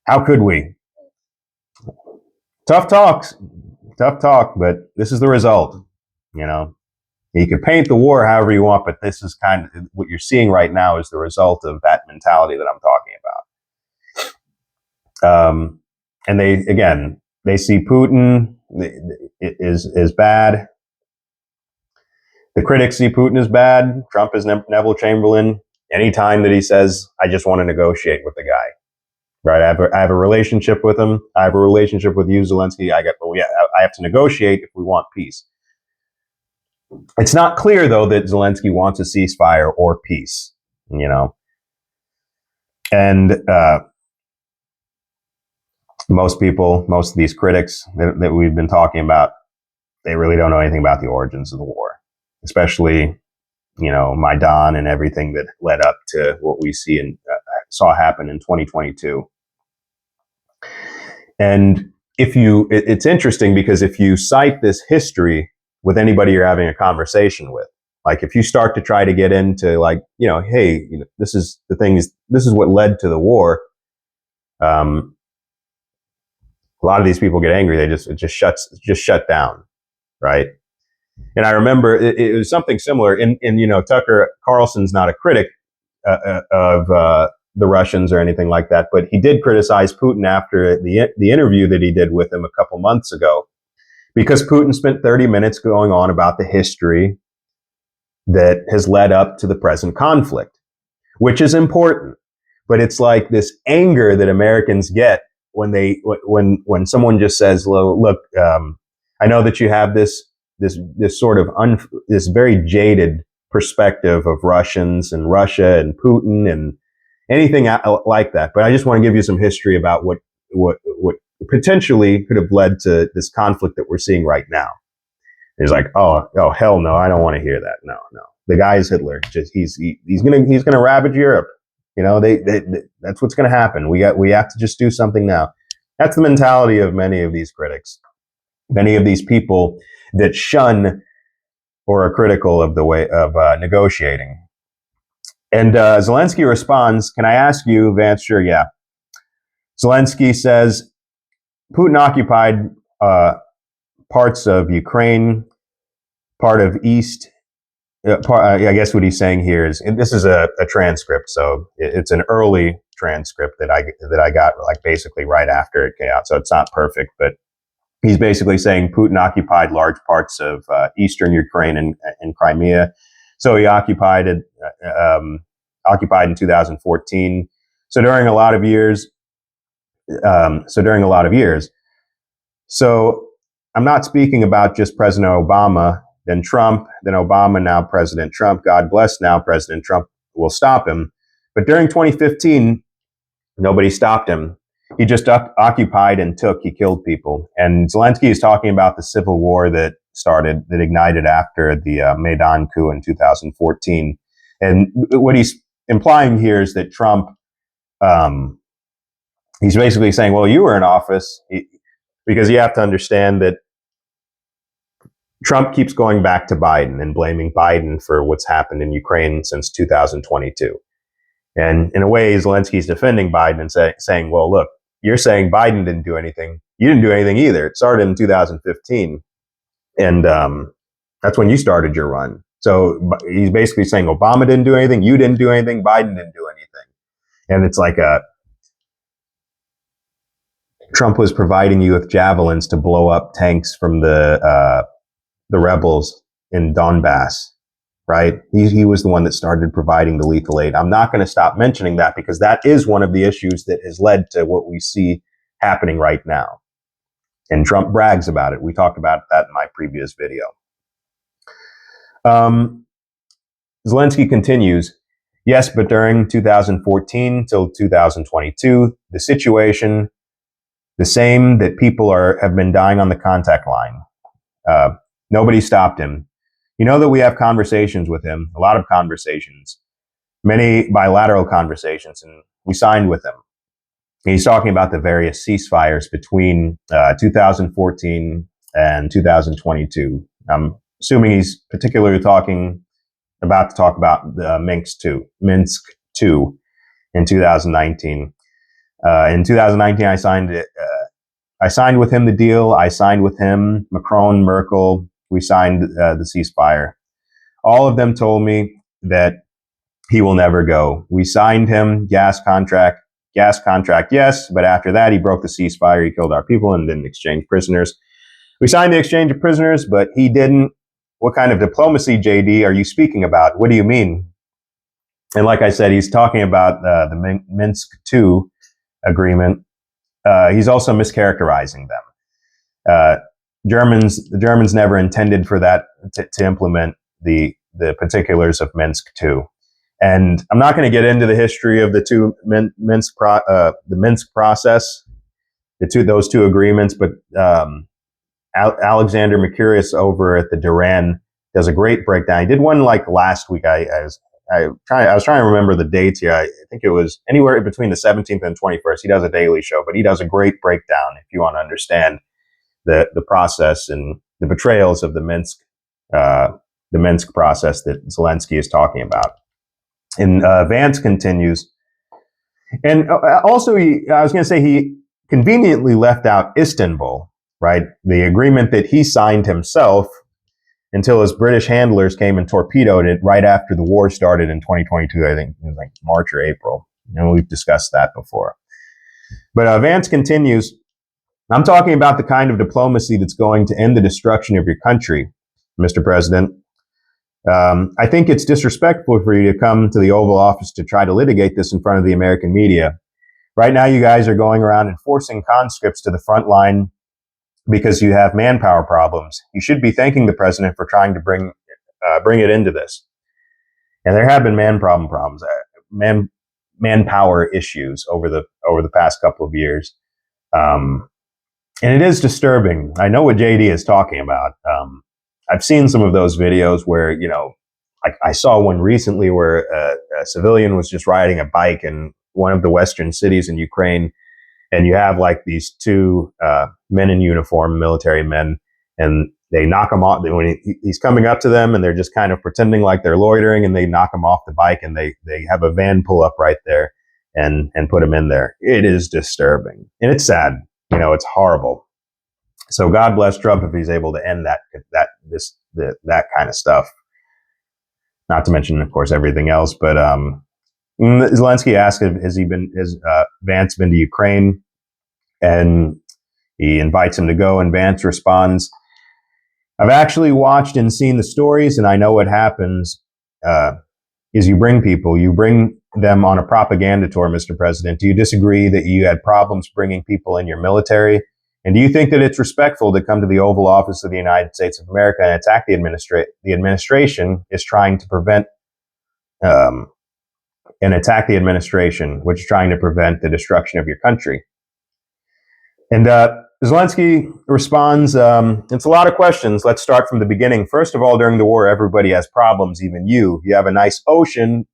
How could we? Tough talk, but this is the result, You can paint the war however you want, but this is kind of what you're seeing right now is the result of that mentality that I'm talking about. And they see Putin is bad. The critics see Putin as bad. Trump is Neville Chamberlain. Anytime that he says, I just want to negotiate with the guy, right? I have a relationship with him. I have a relationship with you, Zelensky. I have to negotiate if we want peace. It's not clear, though, that Zelensky wants a ceasefire or peace, And most of these critics that we've been talking about, they really don't know anything about the origins of the war, especially, Maidan and everything that led up to what we see and saw happen in 2022. And it's interesting because if you cite this history with anybody you're having a conversation with, like if you start to try to get into hey, this is what led to the war. A lot of these people get angry. It just shut down, right? And I remember it was something similar. In Tucker Carlson's not a critic of the Russians or anything like that, but he did criticize Putin after the interview that he did with him a couple months ago, because Putin spent 30 minutes going on about the history that has led up to the present conflict, which is important. But it's like this anger that Americans get when someone just says, "Look, I know that you have this sort of this very jaded perspective of Russians and Russia and Putin and anything like that, but I just want to give you some history about what potentially could have led to this conflict that we're seeing right now." And he's like, "Oh hell no, I don't want to hear that. No. The guy is Hitler. Just he's gonna ravage Europe. That's what's gonna happen. We have to just do something now." That's the mentality of many of these critics, many of these people that shun or are critical of the way of negotiating. And Zelensky responds, "Can I ask you, Vance?" Sure, yeah. Zelensky says, Putin occupied parts of Ukraine, part of East. I guess what he's saying here is, and this is a transcript, so it's an early transcript that I got like basically right after it came out, so it's not perfect, but he's basically saying Putin occupied large parts of eastern Ukraine and Crimea. So he occupied in 2014. So during a lot of years. So I'm not speaking about just President Obama, then Trump, then Obama, now President Trump. God bless, now President Trump will stop him. But during 2015, nobody stopped him. He just occupied and he killed people. And Zelensky is talking about the civil war that ignited after the Maidan coup in 2014. And what he's implying here is that Trump, he's basically saying, well, you were in office, because you have to understand that Trump keeps going back to Biden and blaming Biden for what's happened in Ukraine since 2022. And in a way, Zelensky's defending Biden and saying, well, look, you're saying Biden didn't do anything. You didn't do anything either. It started in 2015. And that's when you started your run. So he's basically saying Obama didn't do anything. You didn't do anything. Biden didn't do anything. And it's like Trump was providing you with javelins to blow up tanks from the rebels in Donbass. Right? He was the one that started providing the lethal aid. I'm not going to stop mentioning that because that is one of the issues that has led to what we see happening right now. And Trump brags about it. We talked about that in my previous video. Zelensky continues, yes, but during 2014 till 2022, the situation, the same that people have been dying on the contact line. Nobody stopped him. You know that we have conversations with him, a lot of conversations, many bilateral conversations, and we signed with him. And he's talking about the various ceasefires between 2014 and 2022. I'm assuming he's particularly about to talk about Minsk II in 2019. In 2019, I signed it. I signed with him the deal. I signed with him, Macron, Merkel. We signed the ceasefire. all of them told me that he will never go. We signed him, gas contract, yes, but after that, he broke the ceasefire, he killed our people and didn't exchange prisoners. We signed the exchange of prisoners, but he didn't. What kind of diplomacy, JD, are you speaking about? What do you mean? And like I said, he's talking about the Minsk II agreement. He's also mischaracterizing them. The Germans never intended for that to implement the particulars of Minsk II. And I'm not going to get into the history of the Minsk process, those two agreements, but Alexander Mercurius over at the Duran does a great breakdown. He did one like last week. I was trying to remember the dates here. I think it was anywhere between the 17th and 21st. He does a daily show, but he does a great breakdown if you want to understand the process and the betrayals of the Minsk process that Zelensky is talking about. And Vance continues, and also I was going to say he conveniently left out Istanbul, right? The agreement that he signed himself until his British handlers came and torpedoed it right after the war started in 2022. I think it was like March or April. We've discussed that before. But Vance continues, I'm talking about the kind of diplomacy that's going to end the destruction of your country, Mr. President. I think it's disrespectful for you to come to the Oval Office to try to litigate this in front of the American media. Right now, you guys are going around and forcing conscripts to the front line because you have manpower problems. You should be thanking the president for trying to bring it into this. And there have been manpower issues over the past couple of years. And it is disturbing. I know what JD is talking about. I've seen some of those videos where, I saw one recently where a civilian was just riding a bike in one of the western cities in Ukraine. And you have like these two men in uniform, military men, and they knock him off when he's coming up to them, and they're just kind of pretending like they're loitering, and they knock him off the bike, and they have a van pull up right there and put him in there. It is disturbing, and it's sad. It's horrible. So God bless Trump if he's able to end that kind of stuff. Not to mention, of course, everything else. But Zelensky asked, has Vance been to Ukraine? And he invites him to go, and Vance responds, I've actually watched and seen the stories, and I know what happens is you bring them on a propaganda tour, Mr. President. Do you disagree that you had problems bringing people in your military? And do you think that it's respectful to come to the Oval Office of the United States of America and attack the administration is trying to prevent and attack the administration, which is trying to prevent the destruction of your country? And Zelensky responds, it's a lot of questions. Let's start from the beginning. First of all, during the war, everybody has problems, even you. You have a nice ocean,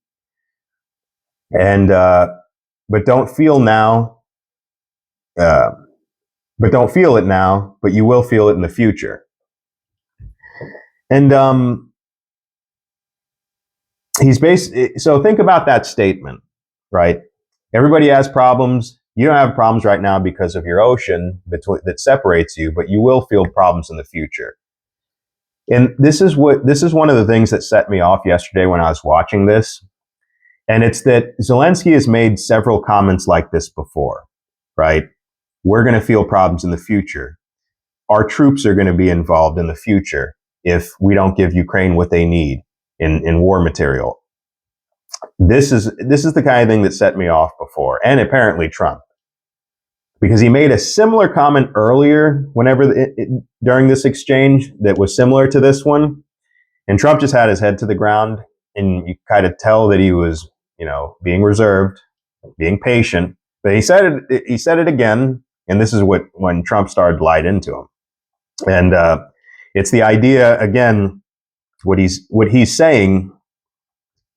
and but don't feel it now, but you will feel it in the future. And so think about that statement, right? Everybody has problems. You don't have problems right now because of your ocean that separates you, but you will feel problems in the future. And this is one of the things that set me off yesterday when I was watching this. And it's that Zelensky has made several comments like this before, right? We're going to feel problems in the future. Our troops are going to be involved in the future if we don't give Ukraine what they need in war material. This is the kind of thing that set me off before, and apparently Trump, because he made a similar comment earlier during this exchange that was similar to this one, and Trump just had his head to the ground, and you kind of tell that he was, being reserved, being patient. But he said it again, and this is when Trump started to light into him, and it's the idea again. What he's saying,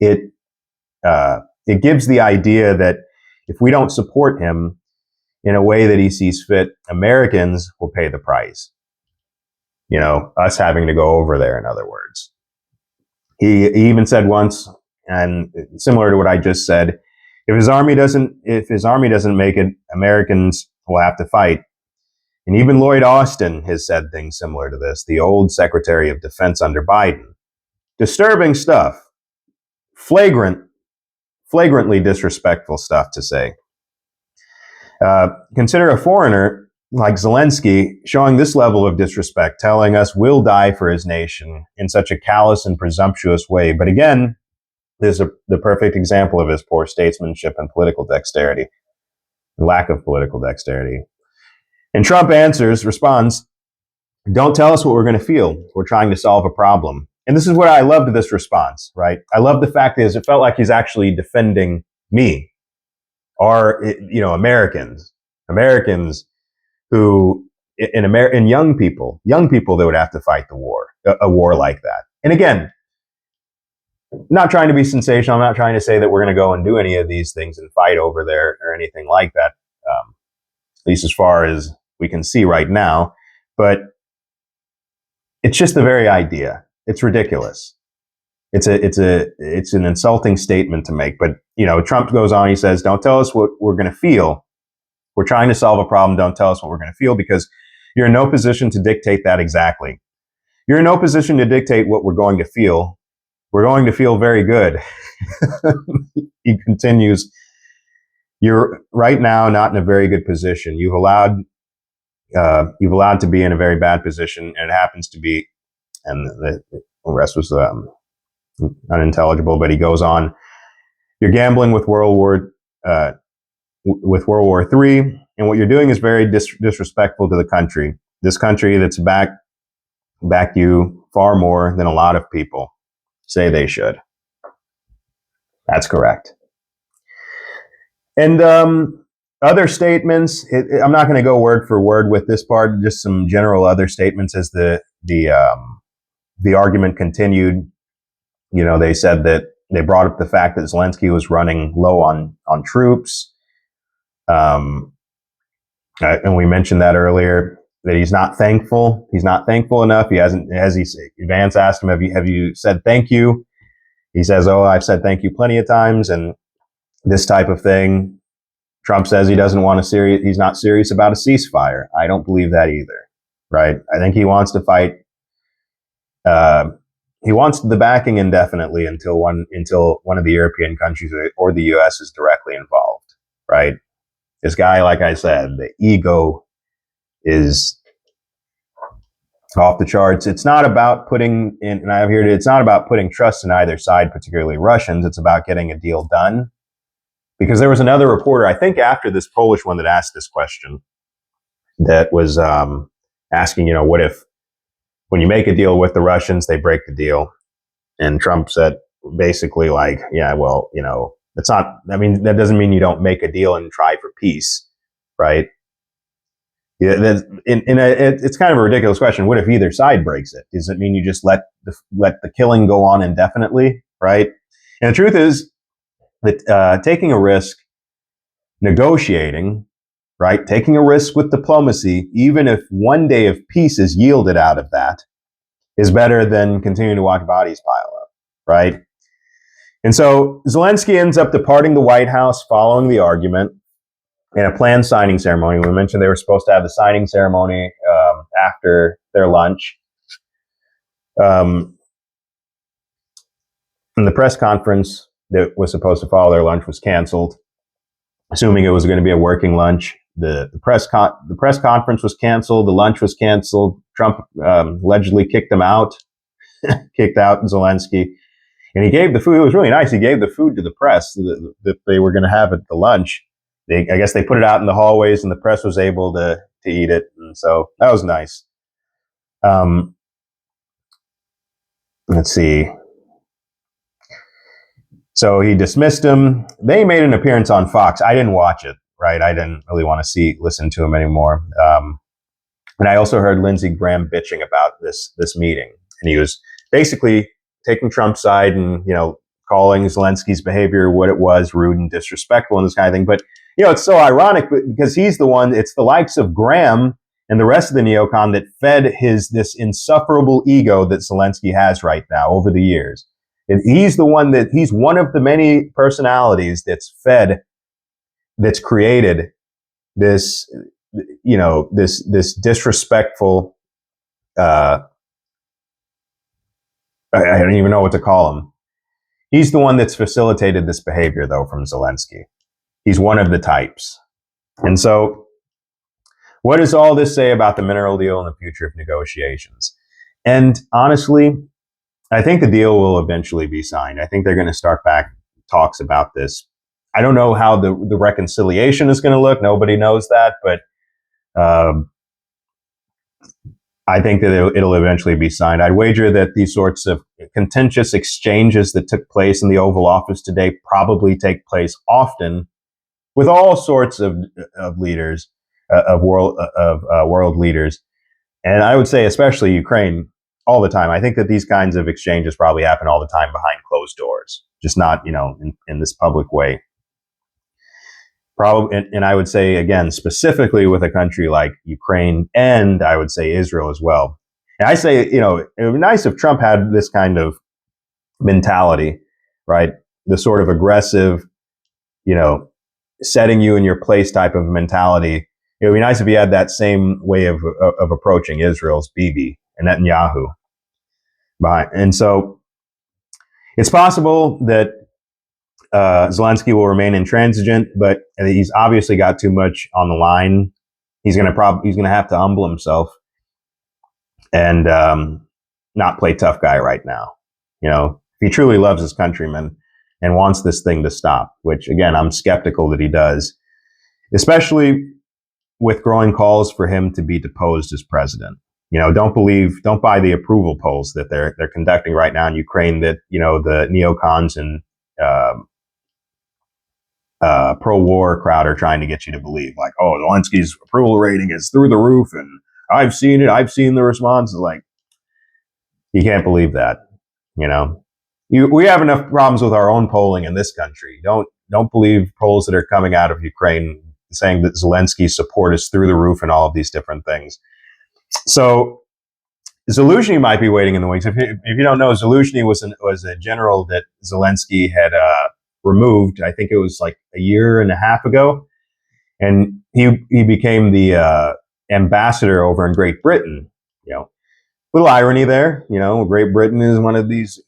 it gives the idea that if we don't support him in a way that he sees fit, Americans will pay the price. Us having to go over there, in other words. He even said once, and similar to what I just said, if his army doesn't make it, Americans will have to fight. And even Lloyd Austin has said things similar to this, the old Secretary of Defense under Biden. Disturbing stuff. Flagrantly disrespectful stuff to say. Consider a foreigner like Zelensky showing this level of disrespect, telling us we'll die for his nation in such a callous and presumptuous way. But again, this is the perfect example of his poor statesmanship and political dexterity, lack of political dexterity. And Trump responds, don't tell us what we're going to feel. We're trying to solve a problem. And this is what I loved this response, right? I love the fact that it felt like he's actually defending me, or, Americans who, in young people that would have to fight the war, a war like that. And again, not trying to be sensational. I'm not trying to say that we're going to go and do any of these things and fight over there or anything like that, at least as far as we can see right now. But it's just the very idea. It's ridiculous. It's an insulting statement to make. But, Trump goes on, he says, don't tell us what we're going to feel. We're trying to solve a problem. Don't tell us what we're going to feel, because you're in no position to dictate that exactly. You're in no position to dictate what we're going to feel. We're going to feel very good. He continues, you're right now not in a very good position. You've allowed to be in a very bad position, and it happens to be, and the rest was unintelligible, but he goes on, you're gambling with World War III, and what you're doing is very disrespectful to the country. This country that's backed you far more than a lot of people say they should. That's correct. And other statements, I'm not going to go word for word with this part, just some general other statements as the argument continued. They said that they brought up the fact that Zelensky was running low on troops. And we mentioned that earlier, that he's not thankful. He's not thankful enough. He hasn't, Vance asked him, have you said thank you? He says, oh, I've said thank you plenty of times, and this type of thing. Trump says he doesn't want he's not serious about a ceasefire. I don't believe that either, right? I think he wants to fight. He wants the backing indefinitely until one of the European countries or the U.S. is directly involved, right? This guy, like I said, the ego is off the charts. It's not about it's not about putting trust in either side, particularly Russians. It's about getting a deal done. Because there was another reporter, I think after this Polish one, that asked this question, that was asking, what if when you make a deal with the Russians, they break the deal? And Trump said basically like, yeah, well, it's not, that doesn't mean you don't make a deal and try for peace, right? Yeah, it's kind of a ridiculous question. What if either side breaks it? Does it mean you just let the killing go on indefinitely, right? And the truth is that taking a risk, negotiating, right, taking a risk with diplomacy, even if one day of peace is yielded out of that, is better than continuing to watch bodies pile up, right? And so Zelensky ends up departing the White House following the argument in a planned signing ceremony. We mentioned they were supposed to have the signing ceremony after their lunch. And the press conference that was supposed to follow their lunch was canceled, assuming it was going to be a working lunch. The press conference was canceled. The lunch was canceled. Trump allegedly kicked them out, kicked out Zelensky. And he gave the food. It was really nice. He gave the food to the press that they were going to have at the lunch. I guess they put it out in the hallways, and the press was able to eat it. And so that was nice. Let's see. So he dismissed him. They made an appearance on Fox. I didn't watch it, right? I didn't really want to listen to him anymore. And I also heard Lindsey Graham bitching about this meeting. And he was basically taking Trump's side and, calling Zelensky's behavior what it was, rude and disrespectful and this kind of thing. But, it's so ironic because he's the one, it's the likes of Graham and the rest of the neocon that fed this insufferable ego that Zelensky has right now over the years. And he's one of the many personalities that's created this, this disrespectful I don't even know what to call him. He's the one that's facilitated this behavior, though, from Zelensky. He's one of the types. And so, what does all this say about the mineral deal and the future of negotiations? And honestly, I think the deal will eventually be signed. I think they're going to start back talks about this. I don't know how the reconciliation is going to look. Nobody knows that, but I think that it'll eventually be signed. I'd wager that these sorts of contentious exchanges that took place in the Oval Office today probably take place often with all sorts of leaders, world leaders, and I would say especially Ukraine all the time. I think that these kinds of exchanges probably happen all the time behind closed doors, just not in this public way. Probably, and I would say again, specifically with a country like Ukraine, and I would say Israel as well. And I say, it would be nice if Trump had this kind of mentality, right? The sort of aggressive, setting you in your place type of mentality. It would be nice if he had that same way of approaching Israel's Bibi and Netanyahu. And so it's possible that Zelensky will remain intransigent, but he's obviously got too much on the line. He's going to have to humble himself and not play tough guy right now. If he truly loves his countrymen and wants this thing to stop, which again, I'm skeptical that he does, especially with growing calls for him to be deposed as president. Don't buy the approval polls that they're conducting right now in Ukraine that, the neocons and pro-war crowd are trying to get you to believe, like, oh, Zelensky's approval rating is through the roof, and I've seen it. I've seen the responses. Like, you can't believe that. We have enough problems with our own polling in this country. Don't believe polls that are coming out of Ukraine saying that Zelensky's support is through the roof and all of these different things. So Zelensky might be waiting in the wings. If you don't know, Zelensky was a general that Zelensky had removed. I think it was like a year and a half ago, and he became the ambassador over in Great Britain. Little irony there. Great Britain is one of these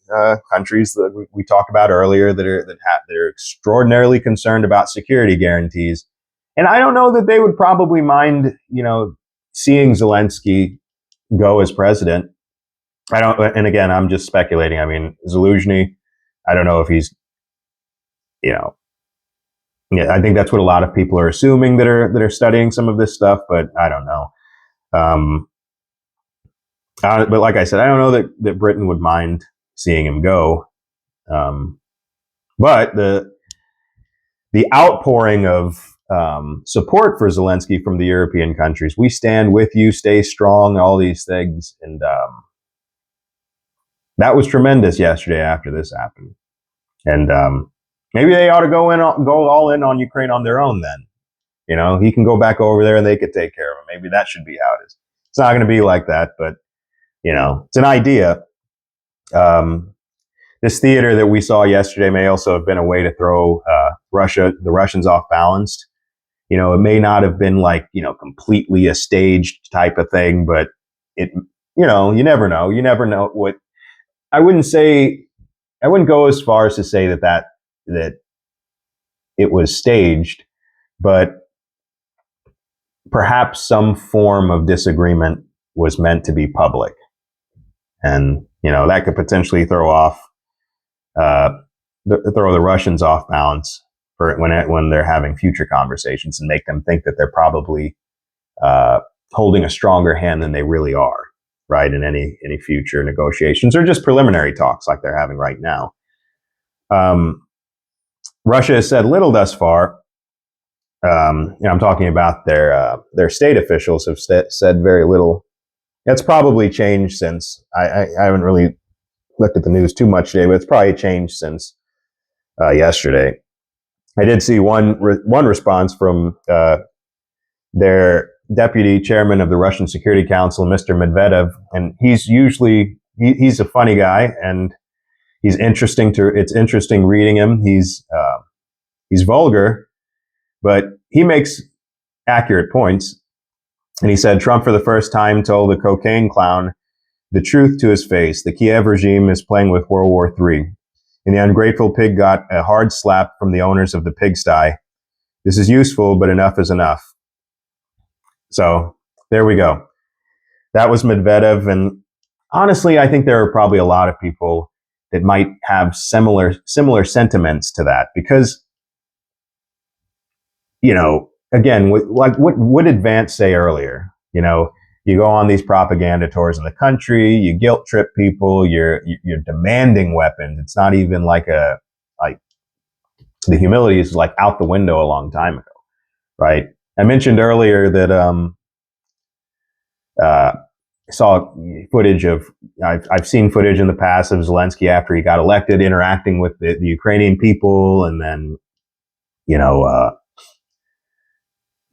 countries that we talked about earlier that are extraordinarily concerned about security guarantees, and I don't know that they would probably mind seeing Zelensky go as president. I don't, and again, I'm just speculating. I mean, Zelensky, I don't know if he's, yeah, I think that's what a lot of people are assuming that are studying some of this stuff, but I don't know. But like I said, I don't know that Britain would mind seeing him go. But the outpouring of support for Zelensky from the European countries, we stand with you, stay strong, all these things, and that was tremendous yesterday after this happened. And maybe they ought to go all in on Ukraine on their own then. He can go back over there and they could take care of him. Maybe that should be how it is. It's not going to be like that, but it's an idea. This theater that we saw yesterday may also have been a way to throw the Russians off balance. It may not have been like, completely a staged type of thing, but it, you never know. You never know what. I wouldn't go as far as to say that it was staged, but perhaps some form of disagreement was meant to be public. And, that could potentially throw the Russians off balance for when they're having future conversations and make them think that they're probably holding a stronger hand than they really are, right, in any future negotiations or just preliminary talks like they're having right now. Russia has said little thus far. I'm talking about their state officials have said very little. That's probably changed since I haven't really looked at the news too much today, but it's probably changed since yesterday. I did see one response from their deputy chairman of the Russian Security Council, Mr. Medvedev, and he's a funny guy and he's interesting it's interesting reading him. He's vulgar, but he makes accurate points. And he said Trump for the first time told the cocaine clown the truth to his face. The Kiev regime is playing with World War III. And the ungrateful pig got a hard slap from the owners of the pigsty. This is useful, but enough is enough. So there we go. That was Medvedev. And honestly, I think there are probably a lot of people that might have similar sentiments to that because, you know, again, like what did Vance say earlier? You know, you go on these propaganda tours in the country, you guilt trip people, you're demanding weapons. It's not even like the humility is like out the window a long time ago, right? I mentioned earlier that saw footage of I've seen footage in the past of Zelensky after he got elected interacting with the Ukrainian people, and then you know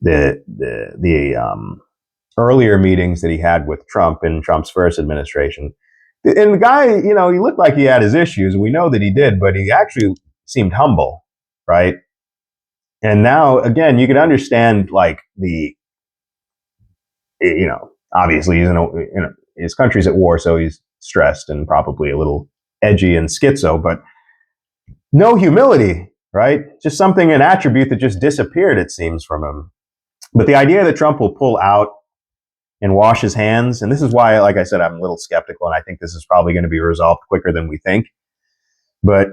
the earlier meetings that he had with Trump in Trump's first administration. And the guy, you know, he looked like he had his issues. We know that he did, but he actually seemed humble, right? And now, again, you can understand like obviously he's his country's at war, so he's stressed and probably a little edgy and schizo, but no humility, right? Just an attribute that just disappeared, it seems, from him. But the idea that Trump will pull out and wash his hands, and this is why, like I said, I'm a little skeptical, and I think this is probably going to be resolved quicker than we think. But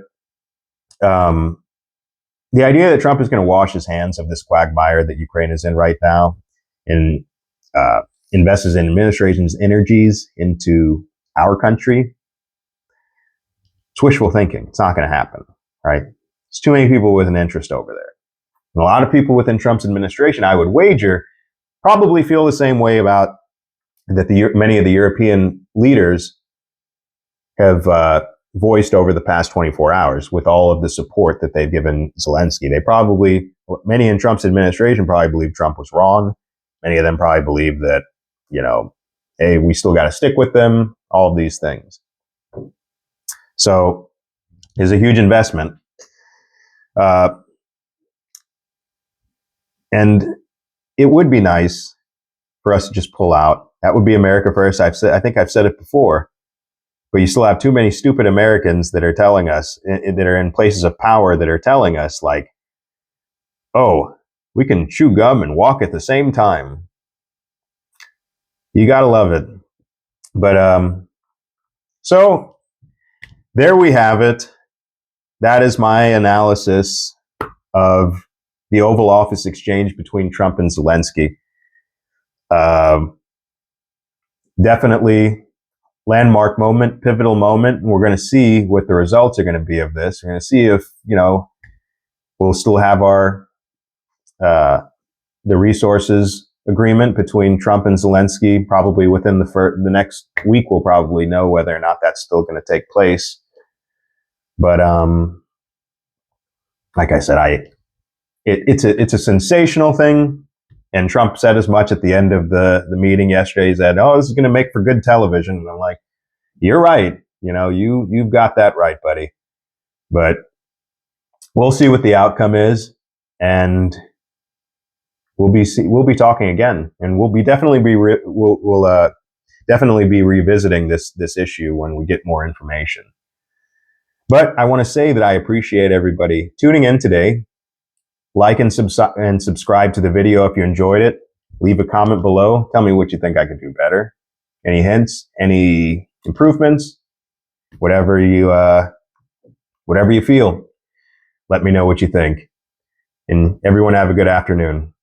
the idea that Trump is going to wash his hands of this quagmire that Ukraine is in right now and invests his administration's energies into our country, it's wishful thinking. It's not going to happen, right? There's too many people with an interest over there. And a lot of people within Trump's administration, I would wager, probably feel the same way about that many of the European leaders have voiced over the past 24 hours with all of the support that they've given Zelensky. Many in Trump's administration probably believe Trump was wrong. Many of them probably believe that, you know, hey, we still got to stick with them, all of these things. So it's a huge investment. And it would be nice for us to just pull out. That would be America first. I think I've said it before, but you still have too many stupid Americans that are telling us, that are in places of power, that are telling us like, oh, we can chew gum and walk at the same time. You gotta love it. But so there we have it. That is my analysis of the Oval Office exchange between Trump and Zelensky. Definitely landmark moment, pivotal moment. And we're going to see what the results are going to be of this. We're going to see if, you know, we'll still have our the resources agreement between Trump and Zelensky. Probably within the next week, we'll probably know whether or not that's still going to take place. But like I said, it's a sensational thing. And Trump said as much at the end of the meeting yesterday. He said, oh, this is going to make for good television. And I'm like, you're right. You know, you've got that right, buddy. But we'll see what the outcome is. And we'll be talking again. And we'll definitely be revisiting this issue when we get more information. But I want to say that I appreciate everybody tuning in today. Like and subscribe to the video if you enjoyed it. Leave a comment below. Tell me what you think I could do better. Any hints? Any improvements? Whatever you feel. Let me know what you think. And everyone have a good afternoon.